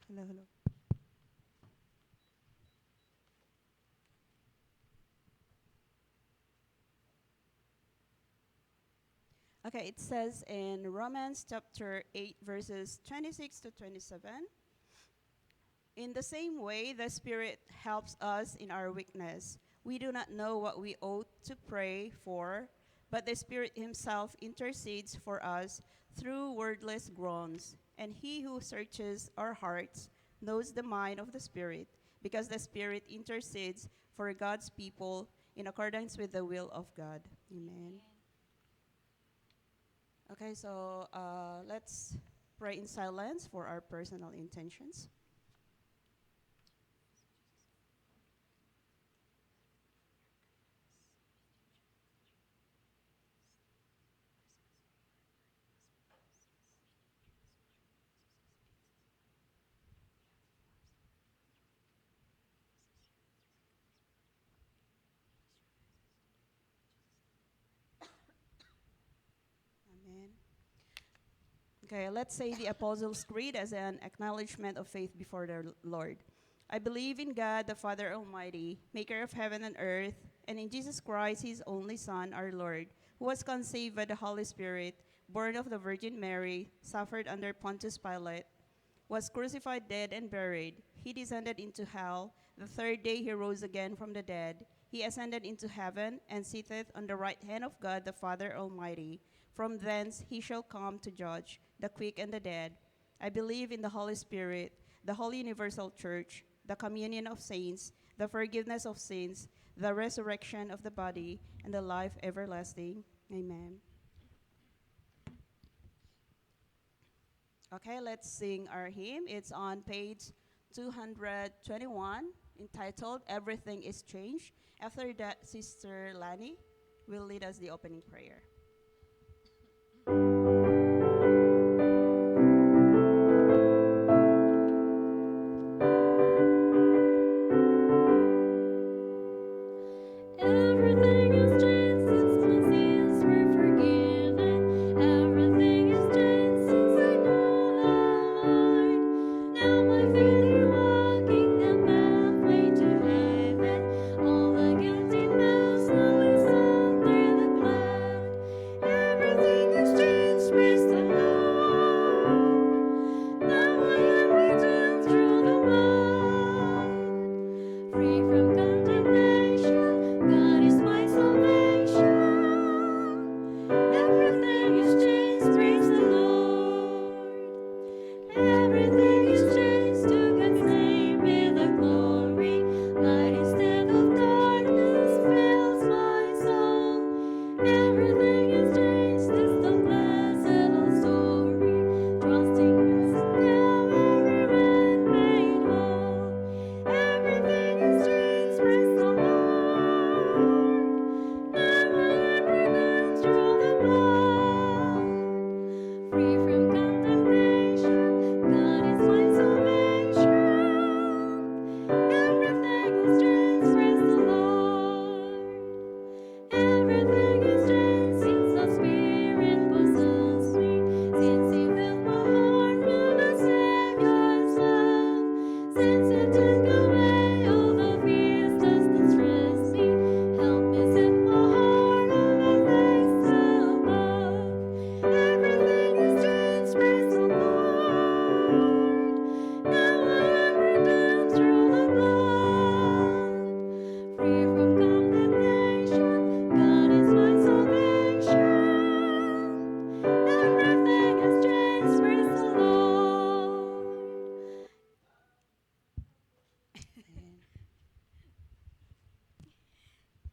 Hello, hello. Okay, it says in Romans chapter 8, verses 26 to 27. In the same way, the Spirit helps us in our weakness. We do not know what we ought to pray for, but the Spirit Himself intercedes for us through wordless groans. And He who searches our hearts knows the mind of the Spirit, because the Spirit intercedes for God's people in accordance with the will of God. Amen. Okay, so let's pray in silence for our personal intentions. Amen. Okay, let's say the Apostles' Creed as an acknowledgement of faith before the Lord. I believe in God, the Father Almighty, maker of heaven and earth, and in Jesus Christ, His only Son, our Lord, who was conceived by the Holy Spirit, born of the Virgin Mary, suffered under Pontius Pilate, was crucified, dead, and buried. He descended into hell. The third day he rose again from the dead. He ascended into heaven and sitteth on the right hand of God the Father Almighty. From thence he shall come to judge the quick and the dead. I believe in the Holy Spirit, the holy universal church, the communion of saints, the forgiveness of sins, the resurrection of the body, and the life everlasting. Amen. Okay, let's sing our hymn. It's on page 221, entitled Everything is Changed. After that, Sister Lani will lead us the opening prayer. Everything is changed since my sins were forgiven. Everything is changed since I know the Lord. Now my feet are walking the pathway to heaven. All the guilty past now is under the blood. Everything is changed, praise the Lord. Now I am redeemed through the blood. Free from condemnation, God is my salvation. Everything is changed, praise the Lord. Everything is changed, to God's name be the glory. Light instead of darkness fills my soul. Everything is changed, it's the blessed old story. Trusting Christ now every man made whole. Everything is changed, praise the Lord. Now I am redeemed through the blood. Free from condemnation, God is my salvation. Everything is changed, praise the Lord. Everything is changed since the Spirit possessed me. Since He filled my heart with the Savior's love. Since He took away all the fears that stress me. Help me set my heart on the things above. Everything is changed, praise the Lord. Now I am redeemed through the blood. Free from condemnation, God is my salvation. Everything is changed, praise the Lord. Amen.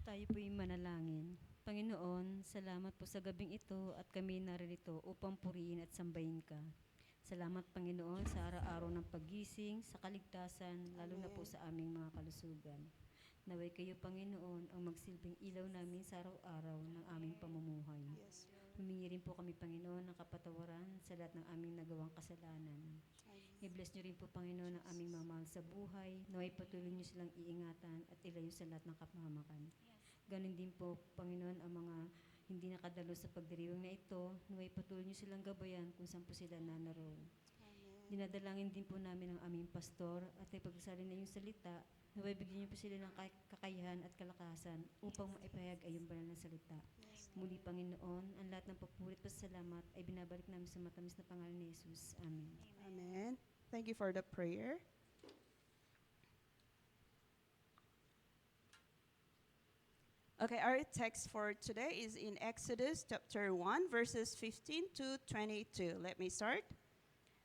Tayo po'y manalangin. Panginoon, salamat po sa gabing ito at kami naririto upang purihin at sambahin ka. Salamat, Panginoon, sa araw-araw ng paggising, sa kaligtasan, lalo na po Amen. sa aming mga kalusugan. Naway kayo, Panginoon, ang magsilbing ilaw namin sa araw-araw ng aming pamumuhay. Yes. Humingi rin po kami, Panginoon, ng kapatawaran sa lahat ng aming nagawang kasalanan. Amen. I-bless niyo rin po, Panginoon, ang aming mamahal sa buhay. Naway patuloy niyo silang iingatan at ilayo sa lahat ng kapahamakan. Ganon din po, Panginoon, ang mga hindi nakadalo sa pagdiriwang na ito. Naway patuloy niyo silang gabayan kung saan po sila naroon. Amen. Dinadalangin din po namin ang aming pastor at ay pagsasalin na yung salita, naway bigyan niyo po sila ng kakayahan at kalakasan upang maipahayag ay yung banal na salita. Muli, Panginoon, ang lahat ng papuri at pasasalamat ay binabalik namin sa matamis na pangalan ni Jesus. Amen. Amen. Thank you for the prayer. Okay, our text for today is in Exodus chapter 1, verses 15 to 22. Let me start.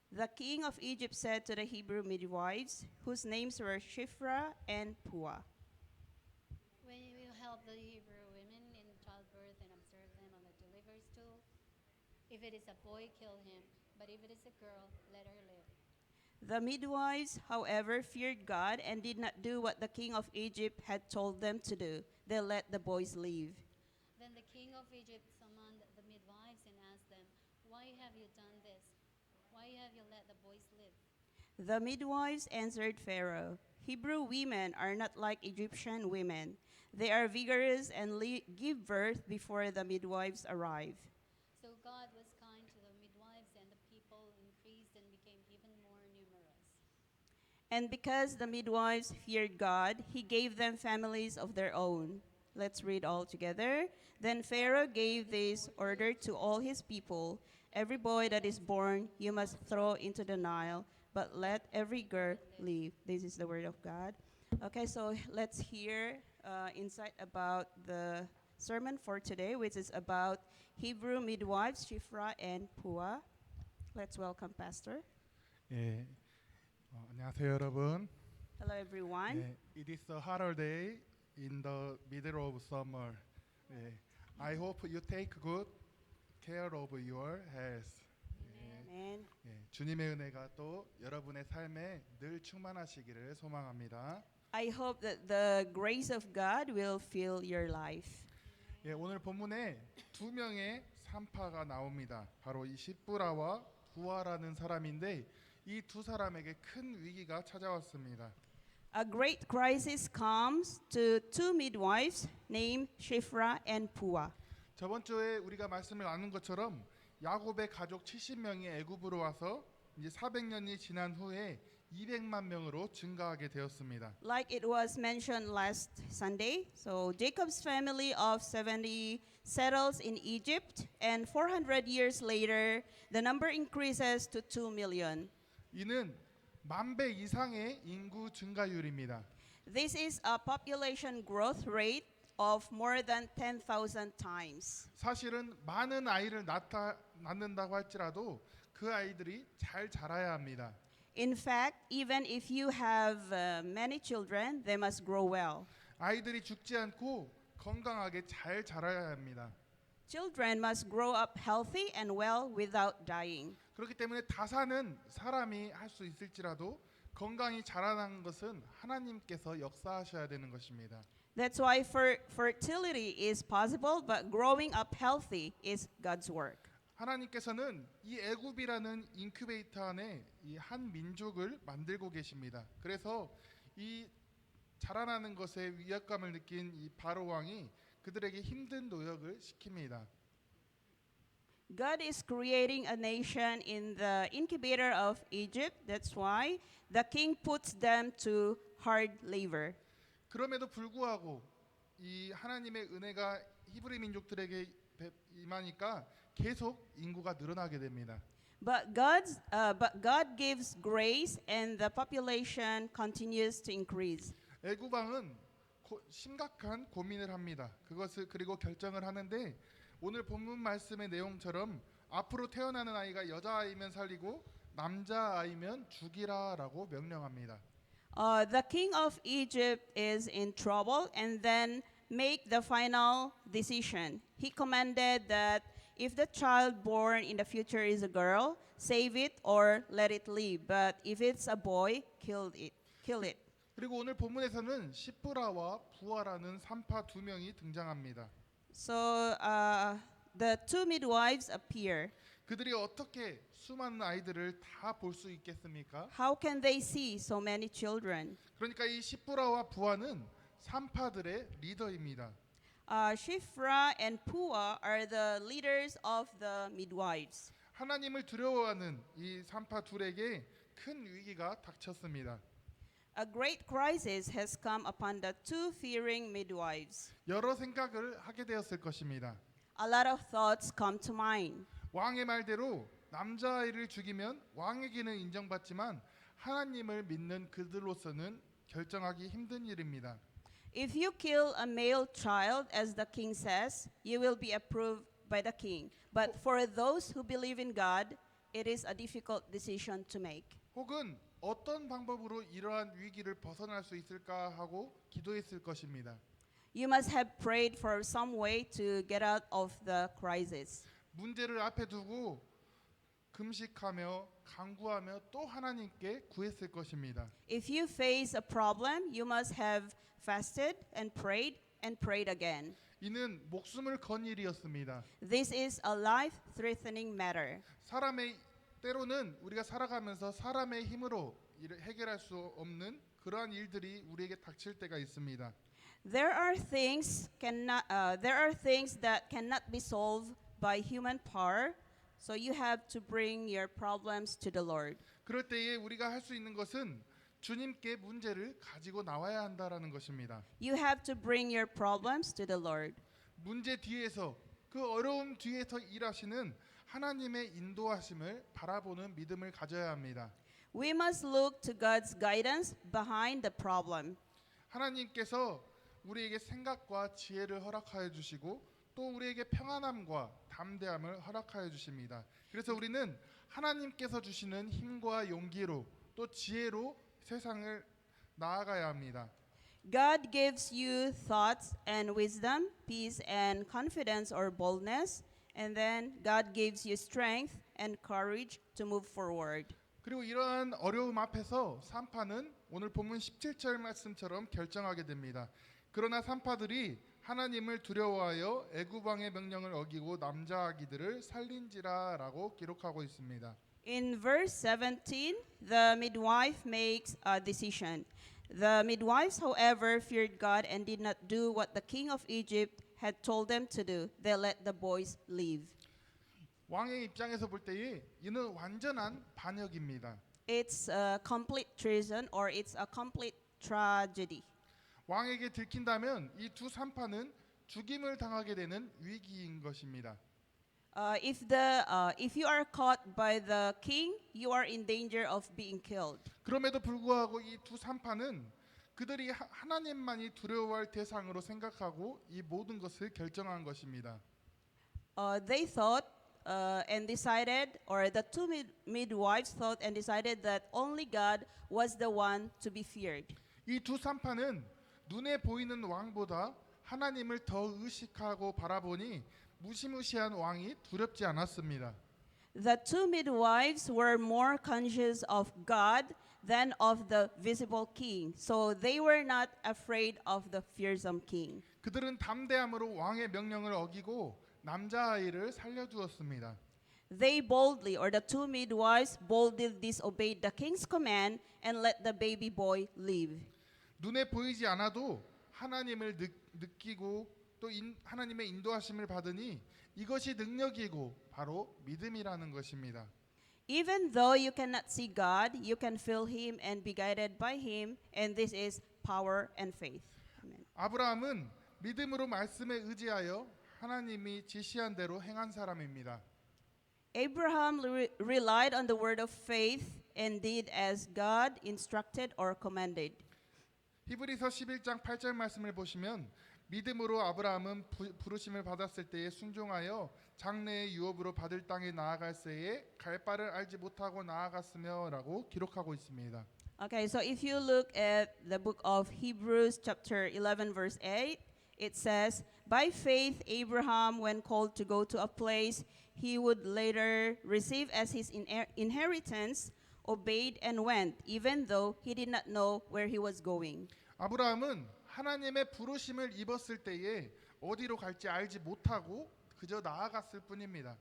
The king of Egypt said to the Hebrew midwives, whose names were Shiphrah and Puah, When you help the Hebrew women in childbirth and observe them on the delivery stool, if it is a boy, kill him, but if it is a girl, let her live. The midwives, however, feared God and did not do what the king of Egypt had told them to do. They let the boys leave. Then the king of Egypt summoned the midwives and asked them, Why have you done this? Why have you let the boys live? The midwives answered Pharaoh, Hebrew women are not like Egyptian women. They are vigorous and give birth before the midwives arrive. So God was kind to the midwives, and the people increased and became even more numerous. And because the midwives feared God, he gave them families of their own. Let's read all together. Then Pharaoh gave this order to all his people: every boy that is born you must throw into the Nile, but let every girl live. This is the word of God. Okay, so let's hear insight about the sermon for today, which is about Hebrew midwives, Shiphrah and Puah. Let's welcome Pastor. 예, 안녕하세요 여러분. Hello, everyone. 예, it is a hotter day in the middle of summer. 예, I hope you take good care of your health. Amen. 예, 주님의 은혜가 또 여러분의 삶에 늘 충만하시기를 소망합니다. I hope that the grace of God will fill your life. 예, 오늘 본문에 두 명의 산파가 나옵니다. 바로 이 십부라와 부하라는 사람인데 이 두 사람에게 큰 위기가 찾아왔습니다. A great crisis comes to two midwives named Shiphrah and Puah. 저번 주에 우리가 말씀을 나눈 것처럼 야곱의 가족 70명이 애굽으로 와서 이제 400년이 지난 후에 200만 명으로 증가하게 되었습니다. Like it was mentioned last Sunday, so Jacob's family of 70 settles in Egypt, and 400 years later, the number increases to 2 million. 이는 10,000배 이상의 인구 증가율입니다. This is a population growth rate of more than 10,000 times. 사실은 많은 아이를 낳는다고 할지라도 그 아이들이 잘 자라야 합니다. In fact, even if you have many children, they must grow well. 아이들이 죽지 않고 건강하게 잘 자라야 합니다. Children must grow up healthy and well without dying. 그렇기 때문에 다사는 사람이 할 수 있을지라도 건강히 자라나는 것은 하나님께서 역사하셔야 되는 것입니다. That's why fertility is possible, but growing up healthy is God's work. 하나님께서는 이 애굽이라는 인큐베이터 안에 이 한 민족을 만들고 계십니다. 그래서 이 자라나는 것에 위압감을 느낀 이 바로 왕이 그들에게 힘든 노역을 시킵니다. God is creating a nation in the incubator of Egypt. That's why the king puts them to hard labor. 그럼에도 불구하고 이 하나님의 은혜가 히브리 민족들에게 임하니까 계속 인구가 늘어나게 됩니다. But God gives grace, and the population continues to increase. 애굽 왕은 심각한 고민을 합니다. 그리고 결정을 하는데 오늘 본문 말씀의 내용처럼 앞으로 태어나는 아이가 여자아이면 살리고 남자아이면 죽이라라고 명령합니다. The king of Egypt is in trouble and then make the final decision. He commanded that if the child born in the future is a girl, save it or let it live. But if it's a boy, kill it. 그리고 오늘 본문에서는 시프라와 부하라는 산파 두 명이 등장합니다. So the two midwives appear. 그들이 어떻게 수많은 아이들을 다 볼 수 있겠습니까? How can they see so many children? 그러니까 이 시프라와 부하는 산파들의 리더입니다. Shiphrah and Puah are the leaders of the midwives. 하나님을 두려워하는 이 산파 둘에게 큰 위기가 닥쳤습니다. A great crisis has come upon the two fearing midwives. 여러 생각을 하게 되었을 것입니다. A lot of thoughts come to mind. 왕의 말대로 남자아이를 죽이면 왕에게는 인정받지만 하나님을 믿는 그들로서는 결정하기 힘든 일입니다. If you kill a male child, as the king says, you will be approved by the king. But for those who believe in God, it is a difficult decision to make. 혹은 어떤 방법으로 이러한 위기를 벗어날 수 있을까 하고 기도했을 것입니다. You must have prayed for some way to get out of the crisis. 문제를 앞에 두고 금식하며 간구하며 또 하나님께 구했을 것입니다. If you face a problem, you must have fasted and prayed again. 이는 목숨을 건 일이었습니다. This is a life-threatening matter. 사람의 때로는 우리가 살아가면서 사람의 힘으로 해결할 수 없는 그러한 일들이 우리에게 닥칠 때가 있습니다. There are things that cannot be solved by human power, so you have to bring your problems to the Lord. 그럴 때에 우리가 할 수 있는 것은 주님께 문제를 가지고 나와야 한다라는 것입니다. You have to bring your problems to the Lord. 문제 뒤에서 그 어려움 뒤에서 일하시는 하나님의 인도하심을 바라보는 믿음을 가져야 합니다. We must look to God's guidance behind the problem. 하나님께서 우리에게 생각과 지혜를 허락하여 주시고 또 우리에게 평안함과 담대함을 허락하여 주십니다. 그래서 우리는 하나님께서 주시는 힘과 용기로 또 지혜로 세상을 나아가야 합니다. God gives you thoughts and wisdom, peace and confidence or boldness, and then God gives you strength and courage to move forward. 그리고 이러한 어려움 앞에서 산파는 오늘 본문 17절 말씀처럼 결정하게 됩니다. 그러나 산파들이 하나님을 두려워하여 애굽 왕의 명령을 어기고 남자 아기들을 살린지라라고 기록하고 있습니다. In verse 17, the midwife makes a decision. The midwives, however, feared God and did not do what the king of Egypt had told them to do. They let the boys live. 왕의 입장에서 볼 때에 이는 완전한 반역입니다. It's a complete treason or it's a complete tragedy. 왕에게 들킨다면 이 두 산파는 죽임을 당하게 되는 위기인 것입니다. If you are caught by the king, you are in danger of being killed. 그럼에도 불구하고 이 두 산파는 그들이 하나님만이 두려워할 대상으로 생각하고 이 모든 것을 결정한 것입니다. They thought and decided, or the two midwives thought and decided that only God was the one to be feared. 이 두 산파는 눈에 보이는 왕보다 하나님을 더 의식하고 바라보니 무시무시한 왕이 두렵지 않았습니다. The two midwives were more conscious of God than of the visible king, so they were not afraid of the fearsome king. 그들은 담대함으로 왕의 명령을 어기고 남자아이를 살려주었습니다. They boldly, or the two midwives boldly disobeyed the king's command and let the baby boy live. 눈에 보이지 않아도 하나님을 느끼고 또 하나님의 인도하심을 받으니 이것이 능력이고 바로 믿음이라는 것입니다. Even though you cannot see God, you can feel Him and be guided by Him, and this is power and faith. Amen. 아브라함은 믿음으로 말씀에 의지하여 하나님이 지시한 대로 행한 사람입니다. Abraham relied on the word of faith and did as God instructed or commanded. 히브리서 11장 8절 말씀을 보시면 믿음으로 아브라함은 부르심을 받았을 때에 순종하여 장래의 유업으로 받을 땅에 나아갈 새에 갈 바를 알지 못하고 나아갔으며라고 기록하고 있습니다. Okay, so if you look at the book of Hebrews chapter 11 verse 8, it says, "By faith Abraham, when called to go to a place he would later receive as his inheritance, obeyed and went, even though he did not know where he was going." 아브라함은 하나님의 부르심을 입었을 때에 어디로 갈지 알지 못하고 그저 나아갔을 뿐입니다.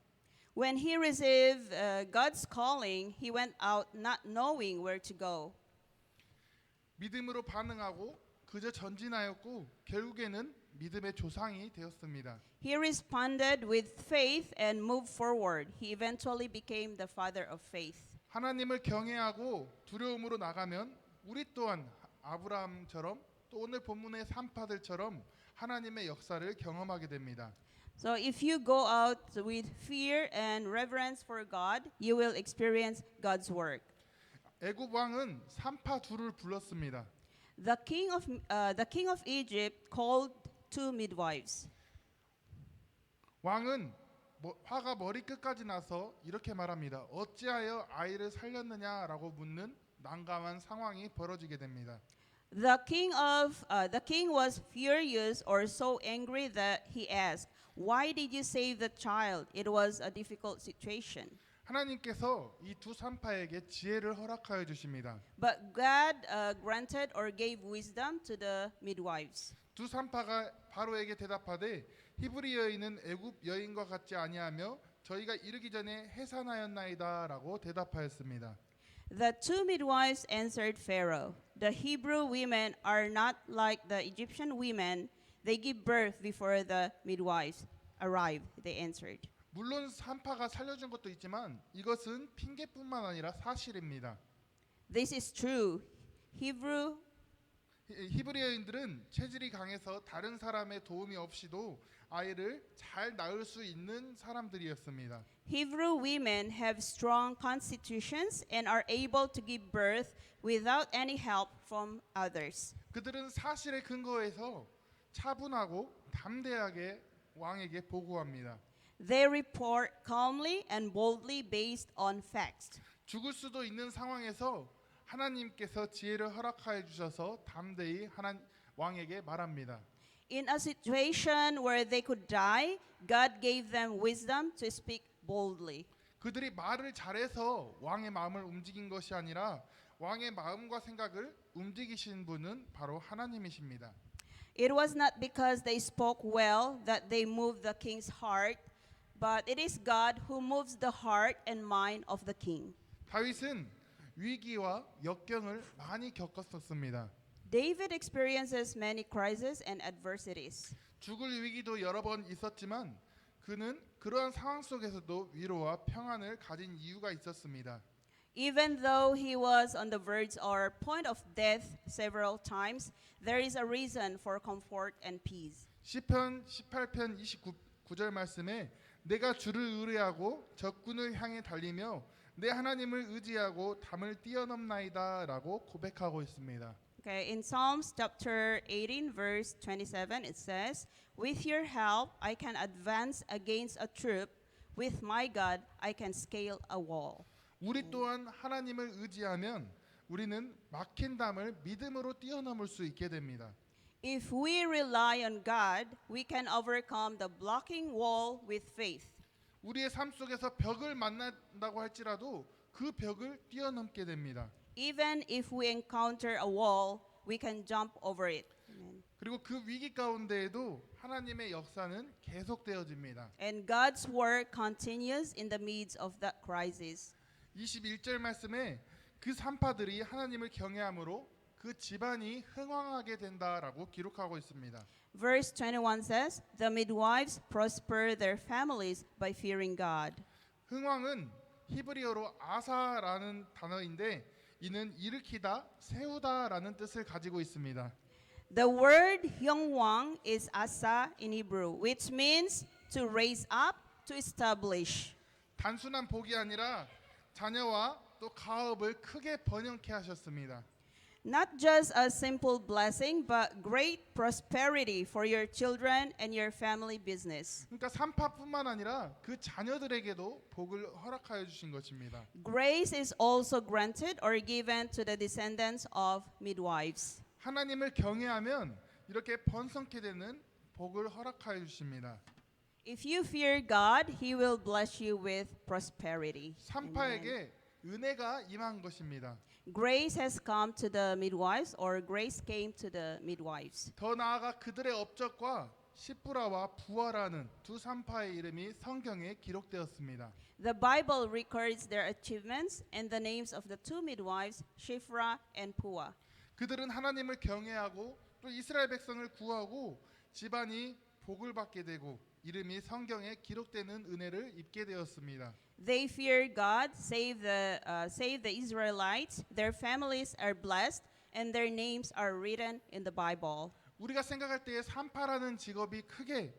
When he received God's calling, he went out not knowing where to go. 믿음으로 반응하고 그저 전진하였고 결국에는 믿음의 조상이 되었습니다. He responded with faith and moved forward. He eventually became the father of faith. 하나님을 경외하고 두려움으로 나가면 우리 또한 아브라함처럼 또 오늘 본문의 산파들처럼 하나님의 역사를 경험하게 됩니다. So if you go out with fear and reverence for God, you will experience God's work. 애굽 왕은 산파 둘을 불렀습니다. The king of Egypt called two midwives. 왕은 화가 머리 끝까지 나서 이렇게 말합니다. 어찌하여 아이를 살렸느냐라고 묻는 난감한 상황이 벌어지게 됩니다. The king was furious or so angry that he asked, "Why did you save the child? It was a difficult situation." 하나님께서 이 두 산파에게 지혜를 허락하여 주십니다. But God granted or gave wisdom to the midwives. 두 산파가 바로에게 대답하되 히브리 여인은 애굽 여인과 같지 아니하며 저희가 이르기 전에 해산하였나이다라고 대답하였습니다. The two midwives answered Pharaoh, "The Hebrew women are not like the Egyptian women. They give birth before the midwives arrive," they answered. 물론 산파가 살려준 것도 있지만 이것은 핑계뿐만 아니라 사실입니다. This is true. 히브리 여인들은 체질이 강해서 다른 사람의 도움이 없이도 아이를 잘 낳을 수 있는 사람들이었습니다. Hebrew women have strong constitutions and are able to give birth without any help from others. 그들은 사실에 근거해서 차분하고 담대하게 왕에게 보고합니다. They report calmly and boldly based on facts. 죽을 수도 있는 상황에서 하나님께서 지혜를 허락하여 주셔서 담대히 왕에게 말합니다. In a situation where they could die, God gave them wisdom to speak boldly. 그들이 말을 잘해서 왕의 마음을 움직인 것이 아니라 왕의 마음과 생각을 움직이신 분은 바로 하나님이십니다. It was not because they spoke well that they moved the king's heart, but it is God who moves the heart and mind of the king. 다윗은 위기와 역경을 많이 겪었었습니다. David experiences many crises and adversities. 죽을 위기도 여러 번 있었지만 그는 그러한 상황 속에서도 위로와 평안을 가진 이유가 있었습니다. Even though he was on the verge or point of death several times, there is a reason for comfort and peace. 시편 18편 29절 말씀에 내가 주를 의뢰하고 적군을 향해 달리며 내 하나님을 의지하고 담을 뛰어넘나이다라고 고백하고 있습니다. Okay, in Psalms chapter 18 verse 27 it says, "With your help I can advance against a troop. With my God I can scale a wall." 우리 또한 하나님을 의지하면 우리는 막힌 담을 믿음으로 뛰어넘을 수 있게 됩니다. If we rely on God, we can overcome the blocking wall with faith. 우리의 삶 속에서 벽을 만난다고 할지라도 그 벽을 뛰어넘게 됩니다. Even if we encounter a wall, we can jump over it. Amen. 그리고 그 위기 가운데에도 하나님의 역사는 계속되어집니다. And God's work continues in the midst of that crisis. 21절 말씀에 그 산파들이 하나님을 경외함으로 그 집안이 흥왕하게 된다라고 기록하고 있습니다. Verse 21 says, "The midwives prosper their families by fearing God." 흥왕은 히브리어로 아사라는 단어인데 이는 일으키다, 세우다라는 뜻을 가지고 있습니다. The word hyungwang is asa in Hebrew, which means to raise up, to establish. 단순한 복이 아니라 자녀와 또 가업을 크게 번영케 하셨습니다. Not just a simple blessing, but great prosperity for your children and your family business. 그러니까 산파뿐만 아니라 그 자녀들에게도 복을 허락하여 주신 것입니다. Grace is also granted or given to the descendants of midwives. 하나님을 경외하면 이렇게 번성케 되는 복을 허락하여 주십니다. If you fear God, He will bless you with prosperity. Amen. 산파에게 은혜가 임한 것입니다. Grace has come to the midwives, or grace came to the midwives. 더 나아가 그들의 업적과 시프라와 부하라는 두 산파의 이름이 성경에 기록되었습니다. The Bible records their achievements and the names of the two midwives, Shiphrah and Puah. 그들은 하나님을 경외하고 또 이스라엘 백성을 구하고 집안이 복을 받게 되고 이름이 성경에 기록되는 은혜를 입게 되었습니다. They fear God, save the Israelites. Their families are blessed, and their names are written in the Bible. 우리가 생각할 때에 산파라는 직업이 크게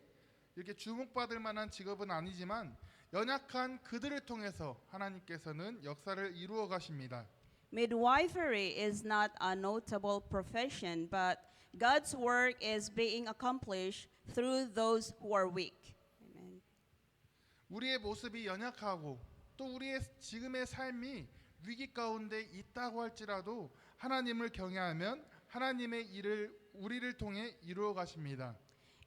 이렇게 주목받을 만한 직업은 아니지만 연약한 그들을 통해서 하나님께서는 역사를 이루어 가십니다. Midwifery is not a notable profession, but God's work is being accomplished through those who are weak. Amen. 우리의 모습이 연약하고 또 우리의 지금의 삶이 위기 가운데 있다고 할지라도 하나님을 경외하면 하나님의 일을 우리를 통해 이루어 가십니다.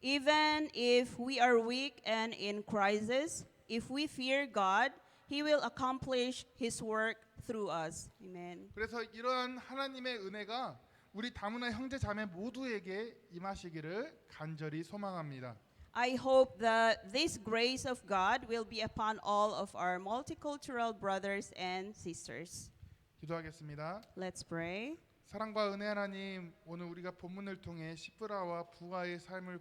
Even if we are weak and in crisis, if we fear God, He will accomplish His work through us. Amen. 그래서 이러한 하나님의 은혜가 우리 다문화 형제 자매 모두에게 임하시기를 간절히 소망합니다. I hope that this grace of God will be upon all of our multicultural brothers and sisters. 기도하겠습니다. Let's pray. 사랑과 은혜 하나님, 오늘 우리가 본문을 통해 시브라와 부하의 삶을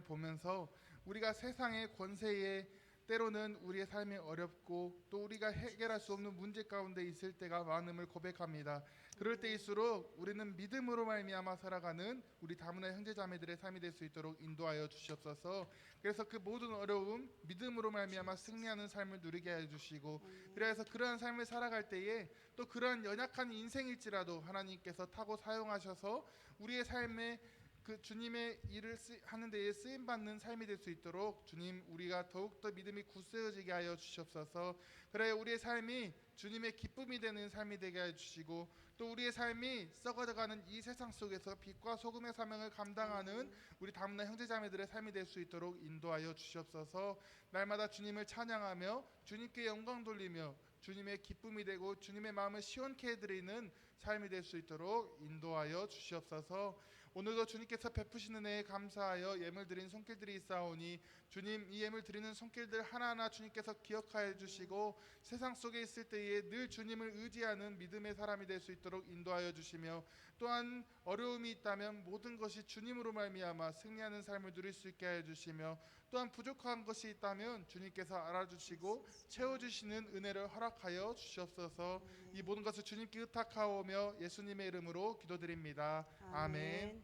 보면서 우리가 세상의 권세에 때로는 우리의 삶이 어렵고 또 우리가 해결할 수 없는 문제 가운데 있을 때가 많음을 고백합니다. 그럴 때일수록 우리는 믿음으로 말미암아 살아가는 우리 다문화 형제자매들의 삶이 될 수 있도록 인도하여 주시옵소서. 그래서 그 모든 어려움 믿음으로 말미암아 승리하는 삶을 누리게 해 주시고, 그래서 그러한 삶을 살아갈 때에 또 그러한 연약한 인생일지라도 하나님께서 타고 사용하셔서 우리의 삶에 그 주님의 일을 하는 데에 쓰임 받는 삶이 될 수 있도록 주님, 우리가 더욱더 믿음이 굳세어지게 하여 주시옵소서. 그래 우리의 삶이 주님의 기쁨이 되는 삶이 되게 해 주시고, 또 우리의 삶이 썩어져가는 이 세상 속에서 빛과 소금의 사명을 감당하는 우리 다문화 형제자매들의 삶이 될 수 있도록 인도하여 주시옵소서. 날마다 주님을 찬양하며 주님께 영광 돌리며 주님의 기쁨이 되고 주님의 마음을 시원케 해드리는 삶이 될 수 있도록 인도하여 주시옵소서. 오늘도 주님께서 베푸시는 은혜에 감사하여 예물 드린 손길들이 있사오니 주님, 이 예물 드리는 손길들 하나하나 주님께서 기억하여 주시고 세상 속에 있을 때에 늘 주님을 의지하는 믿음의 사람이 될 수 있도록 인도하여 주시며, 또한 어려움이 있다면 모든 것이 주님으로 말미암아 승리하는 삶을 누릴 수 있게 하여 주시며, 또한 부족한 것이 있다면 주님께서 알아주시고 채워주시는 은혜를 허락하여 주시옵소서. 이 모든 것을 주님께 의탁하오며 예수님의 이름으로 기도드립니다. 아멘.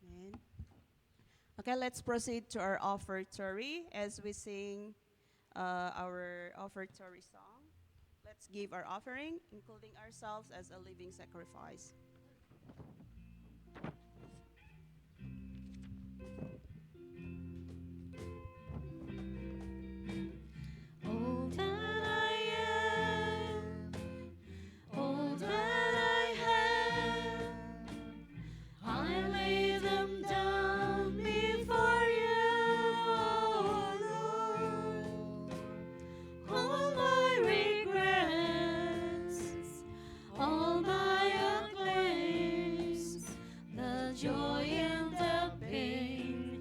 Amen. Okay, let's proceed to our offertory as we sing our offertory song. Let's give our offering, including ourselves as a living sacrifice. All that I am, all that I have, I lay them down before you, oh Lord. All my regrets, all my acclaims, the joy and the pain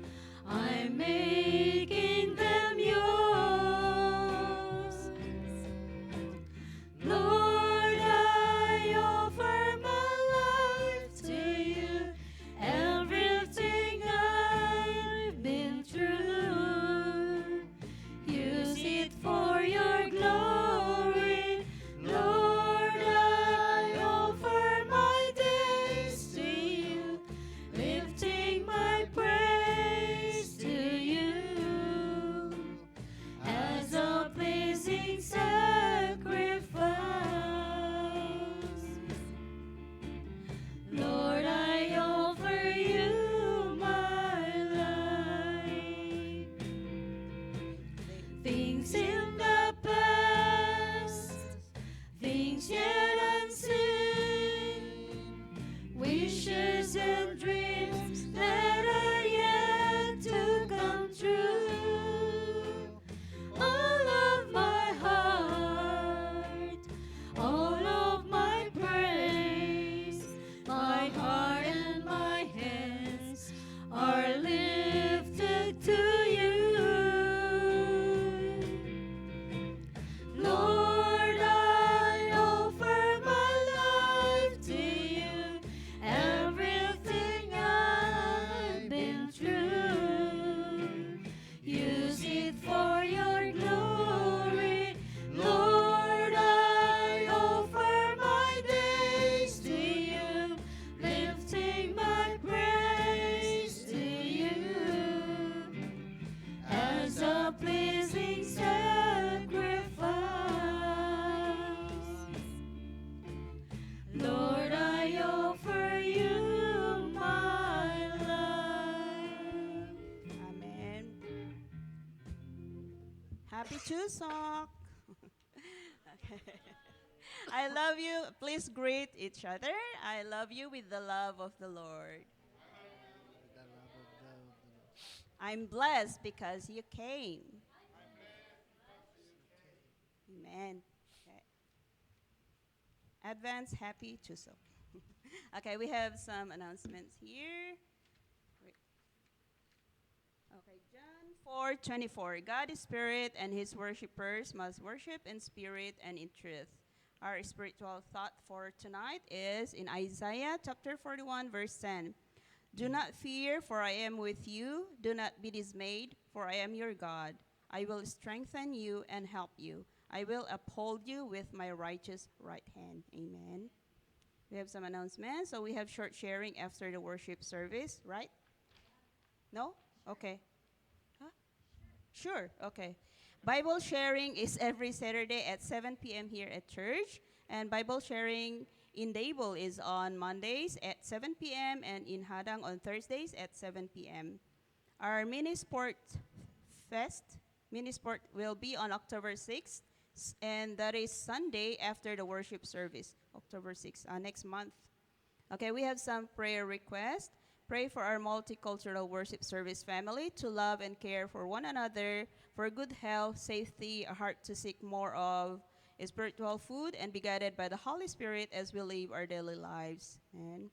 Happy Chuseok. Okay. I love you. Please greet each other. I love you with the love of the Lord. I'm blessed because you came. Amen. Okay. Advance happy Chuseok. Okay, we have some announcements here. Wait. Okay, John 4:24. God is spirit, and his worshippers must worship in spirit and in truth. Our spiritual thought for tonight is in Isaiah chapter 41, verse 10. Do not fear, for I am with you. Do not be dismayed, for I am your God. I will strengthen you and help you. I will uphold you with my righteous right hand. Amen. We have some announcements. So we have short sharing after the worship service, right? No? Okay. Huh? Sure. Okay. Bible sharing is every Saturday at 7 p.m. here at church. And Bible sharing in Dable is on Mondays at 7 p.m. and in Hadang on Thursdays at 7 p.m. Our mini sport will be on October 6th, and that is Sunday after the worship service, October 6th, next month. Okay, we have some prayer requests. Pray for our multicultural worship service family to love and care for one another, for good health, safety, a heart to seek more of spiritual food, and be guided by the Holy Spirit as we live our daily lives. And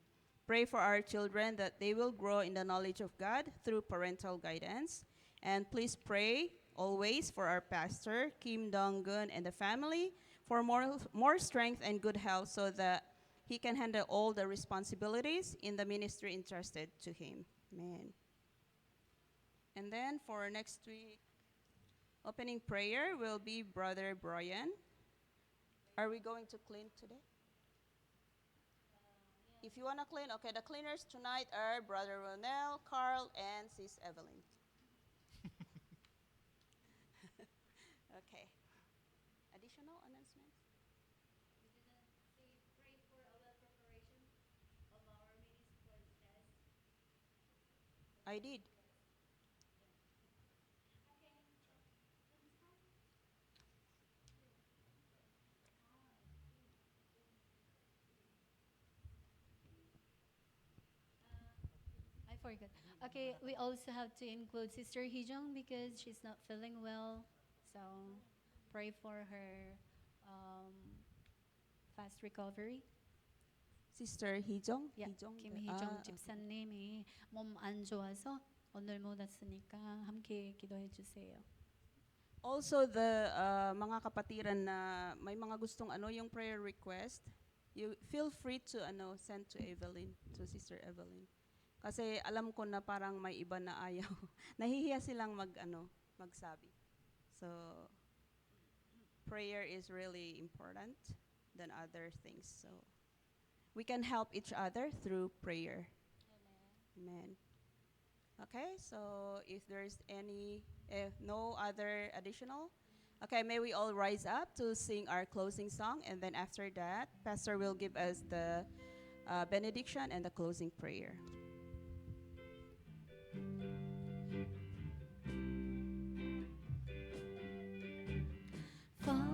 pray for our children that they will grow in the knowledge of God through parental guidance. And please pray always for our pastor, Kim Dong-gun, and the family for more strength and good health so that he can handle all the responsibilities in the ministry entrusted to him. Amen. And then for next week, opening prayer will be Brother Brian. Are we going to clean today? If you want to clean, okay, the cleaners tonight are Brother Ronel, Carl, and Sis Evelyn. Okay. Additional announcements? I did. I forgot. Okay, we also have to include Sister Hijong because she's not feeling well. So pray for her fast recovery. Sister Hijong? Yeah, 김희정 집사님이 몸 안 좋아서 오늘 못 왔으니까 함께 기도해 주세요. Also, the mga kapatiran na may mga gustong yung prayer request, you feel free to send to Evelyn, to Sister Evelyn. Kasi alam ko na parang may iba na ayaw. Nahihiya silang magsabi. So, prayer is really important than other things. So, we can help each other through prayer. Amen. Okay, so if there's no other additional, okay, may we all rise up to sing our closing song, and then after that, Pastor will give us the benediction and the closing prayer. Father,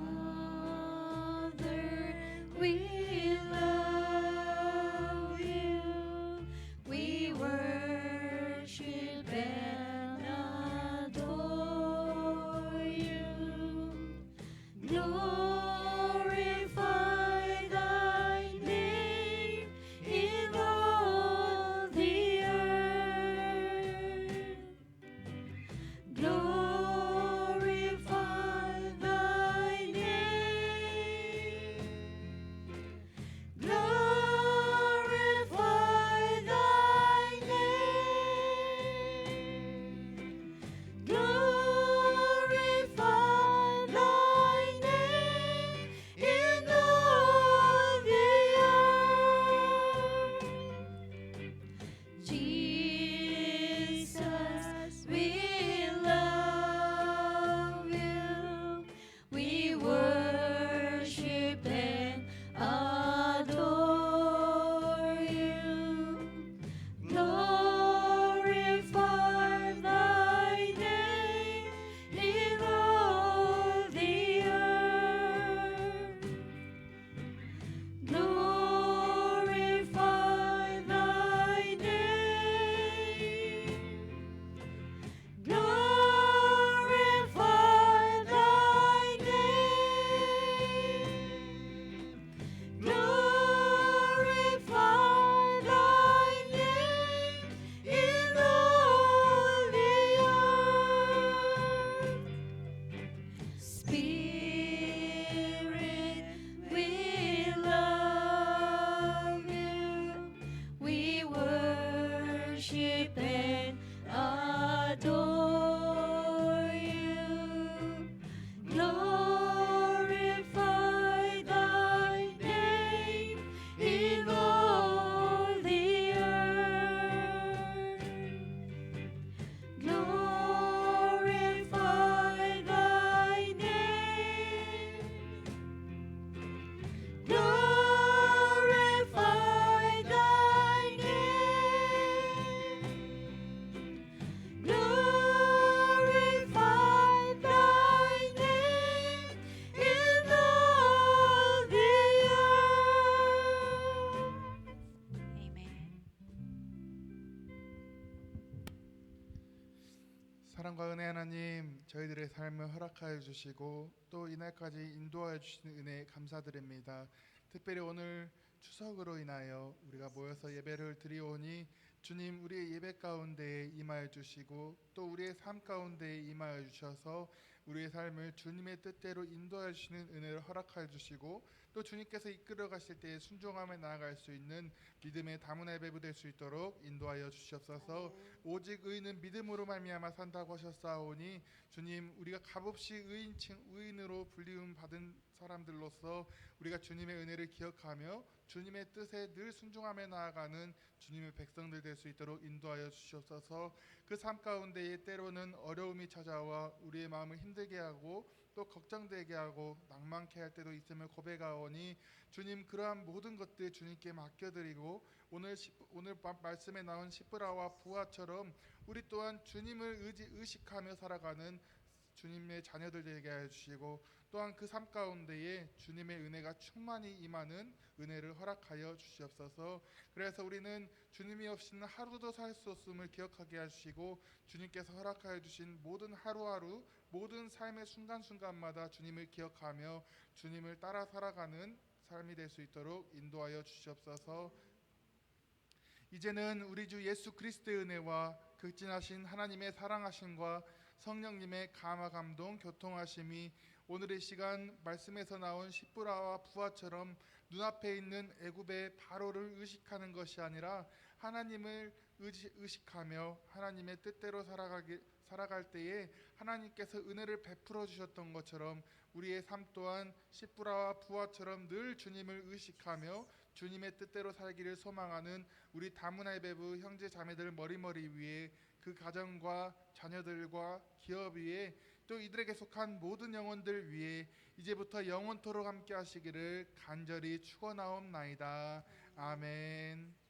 we love you. We worship and adore you. Glorify thy name in all the 사랑과 은혜 하나님, 저희들의 삶을 허락하여 주시고 또 이날까지 인도하여 주신 은혜 감사드립니다. 특별히 오늘 추석으로 인하여 우리가 모여서 예배를 드리오니 주님, 우리의 예배 가운데에 임하여 주시고 또 우리의 삶 가운데에 임하여 주셔서 우리의 삶을 주님의 뜻대로 인도하여 주시는 은혜를 허락하여 주시고 또 주님께서 이끌어 가실 때에 순종하며 나아갈 수 있는 믿음의 다문화 예배부 될 수 있도록 인도하여 주시옵소서. 오직 의인은 믿음으로 말미암아 산다고 하셨사오니 주님, 우리가 값없이 의인으로 불리움 받은 사람들로서 우리가 주님의 은혜를 기억하며 주님의 뜻에 늘 순종하며 나아가는 주님의 백성들 될 수 있도록 인도하여 주시옵소서. 그 삶 가운데에 때로는 어려움이 찾아와 우리의 마음을 힘들게 하고 또 걱정되게 하고 낭만케 할 때도 있음을 고백하오니 주님, 그러한 모든 것들 주님께 맡겨드리고 오늘 말씀에 나온 시브라와 부하처럼 우리 또한 주님을 의식하며 살아가는 주님의 자녀들 되게 하여 주시고 또한 그 삶 가운데에 주님의 은혜가 충만히 임하는 은혜를 허락하여 주시옵소서. 그래서 우리는 주님이 없이는 하루도 살 수 없음을 기억하게 하시고 주님께서 허락하여 주신 모든 하루하루 모든 삶의 순간순간마다 주님을 기억하며 주님을 따라 살아가는 삶이 될 수 있도록 인도하여 주시옵소서. 이제는 우리 주 예수 그리스도의 은혜와 극진하신 하나님의 사랑하심과 성령님의 감화 감동 교통하심이 오늘의 시간 말씀에서 나온 시브라와 부하처럼 눈앞에 있는 애굽의 바로를 의식하는 것이 아니라 하나님을 의식하며 하나님의 뜻대로 살아갈 때에 하나님께서 은혜를 베풀어 주셨던 것처럼 우리의 삶 또한 시브라와 부하처럼 늘 주님을 의식하며 주님의 뜻대로 살기를 소망하는 우리 다문화 예배부 형제 자매들 머리머리 위에 그 가정과 자녀들과 기업 위에 또 이들에게 속한 모든 영혼들 위에 이제부터 영원토록 함께 하시기를 간절히 축원하옵나이다. 아멘.